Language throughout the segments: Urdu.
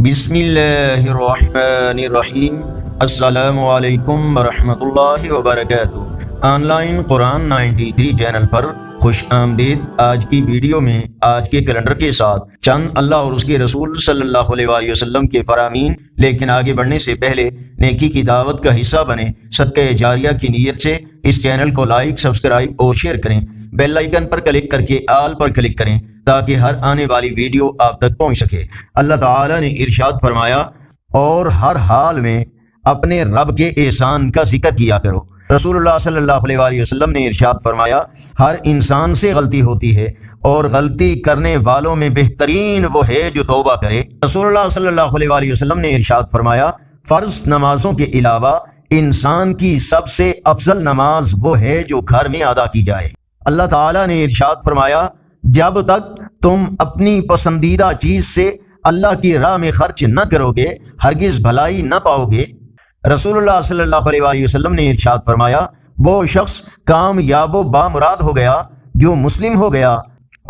بسم اللہ الرحمن الرحیم۔ السلام علیکم ورحمۃ اللہ وبرکاتہ۔ آن لائن قرآن 93 چینل پر خوش آمدید۔ آج کی ویڈیو میں آج کے کیلنڈر کے ساتھ چند اللہ اور اس کے رسول صلی اللہ علیہ وآلہ وسلم کے فرامین، لیکن آگے بڑھنے سے پہلے نیکی کی دعوت کا حصہ بنیں۔ صدقہ جاریہ کی نیت سے اس چینل کو لائک، سبسکرائب اور شیئر کریں۔ بیل آئیکن پر کلک کر کے آل پر کلک کریں تاکہ ہر آنے والی ویڈیو آپ تک پہنچ سکے۔ اللہ تعالیٰ نے ارشاد فرمایا، اور ہر حال میں اپنے رب کے احسان کا ذکر کیا کرو۔ رسول اللہ صلی اللہ علیہ وآلہ وسلم نے ارشاد فرمایا، ہر انسان سے غلطی ہوتی ہے اور غلطی کرنے والوں میں بہترین وہ ہے جو توبہ کرے۔ رسول اللہ صلی اللہ علیہ وآلہ وسلم نے ارشاد فرمایا، فرض نمازوں کے علاوہ انسان کی سب سے افضل نماز وہ ہے جو گھر میں ادا کی جائے۔ اللہ تعالیٰ نے ارشاد فرمایا، جب تک تم اپنی پسندیدہ چیز سے اللہ کی راہ میں خرچ نہ کرو گے ہرگز بھلائی نہ پاؤ گے۔ رسول اللہ صلی اللہ علیہ وآلہ وسلم نے ارشاد فرمایا، وہ شخص کامیاب و بامراد ہو گیا جو مسلم ہو گیا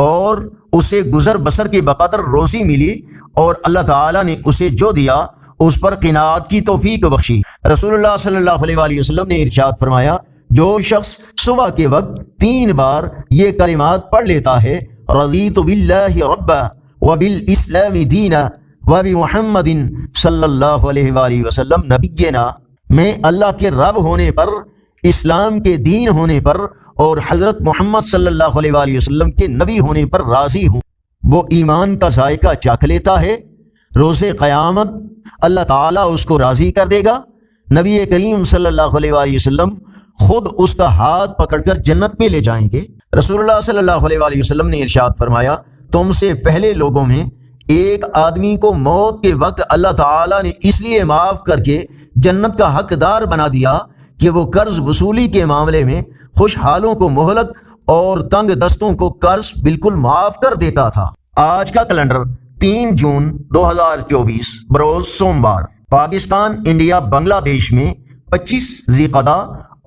اور اسے گزر بسر کی بقدر روزی ملی اور اللہ تعالیٰ نے اسے جو دیا اس پر قناعت کی توفیق بخشی۔ رسول اللہ صلی اللہ علیہ وآلہ وسلم نے ارشاد فرمایا، جو شخص صبح کے وقت 3 بار یہ کلمات پڑھ لیتا ہے، رضیت باللہ ربا وبالاسلام دینا وبمحمد صلی اللہ علیہ وآلہ وسلم نبینا، میں اللہ کے رب ہونے پر، اسلام کے دین ہونے پر اور حضرت محمد صلی اللہ علیہ وآلہ وسلم کے نبی ہونے پر راضی ہوں۔ وہ ایمان کا ذائقہ چکھ لیتا ہے، روز قیامت اللہ تعالیٰ اس کو راضی کر دے گا۔ نبی کریم صلی اللہ علیہ وآلہ وسلم خود اس کا ہاتھ پکڑ کر جنت میں لے جائیں گے۔ رسول اللہ صلی اللہ علیہ وآلہ وسلم نے ارشاد فرمایا، تم سے پہلے لوگوں میں ایک آدمی کو موت کے وقت اللہ تعالیٰ نے اس لیے معاف کر کے جنت کا حقدار بنا دیا کہ وہ قرض وصولی کے معاملے میں خوشحالوں کو مہلت اور تنگ دستوں کو قرض بالکل معاف کر دیتا تھا۔ آج کا کیلنڈر 3 جون 2024 بروز سوموار۔ پاکستان، انڈیا، بنگلہ دیش میں 25 ذی القعدہ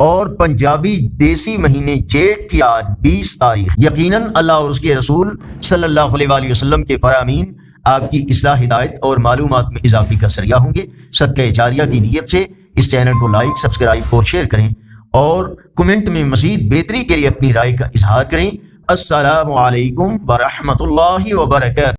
اور پنجابی دیسی مہینے جیٹھ کی آج 20 تاریخ۔ یقیناً اللہ اور اس کے رسول صلی اللہ علیہ وآلہ وسلم کے فرامین آپ کی اصلاح، ہدایت اور معلومات میں اضافے کا ذریعہ ہوں گے۔ صدقہ جاریہ کی نیت سے اس چینل کو لائک، سبسکرائب اور شیئر کریں اور کمنٹ میں مزید بہتری کے لیے اپنی رائے کا اظہار کریں۔ السلام علیکم ورحمۃ اللہ وبرکاتہ۔